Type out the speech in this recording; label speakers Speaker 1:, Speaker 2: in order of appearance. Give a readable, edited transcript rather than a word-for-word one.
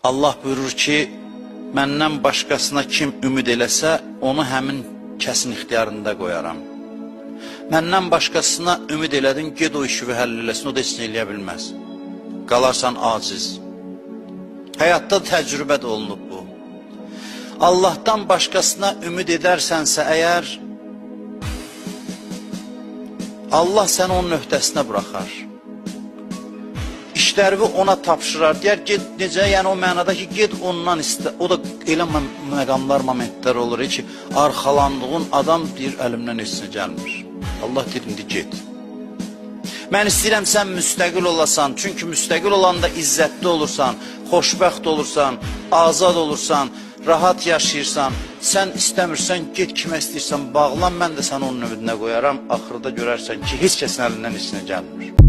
Speaker 1: Allah buyurur ki, məndən başqasına kim ümid eləsə, onu həmin kəsin ixtiyarında qoyaram. Məndən başqasına ümid elədin, ged o işi və həll eləsin, o da heç nə eləyə bilməz. Qalarsan aciz. Həyatda təcrübə də olunub bu. Allahdan başqasına ümid edərsənsə əgər, Allah səni onun öhdəsinə buraxar. İşlərini ona tapşırar, deyər, ged necə, yəni o mənada ki, ged ondan istə. O da elə məqamlar, momentlər olur ki, arxalandığın adam deyir, əlimdən heç nə gəlmir. Allah deyir, indi ged. Mən istəyirəm sən müstəqil olasan, çünki müstəqil olanda izzətli olursan, xoşbəxt olursan, azad olursan, rahat yaşayırsan, sən istəmirsən, get kimə istəyirsən, bağlan, mən də səni onun ümidinə qoyaram, axırda görərsən ki, heç kəsin əlindən heç nə gəlmir.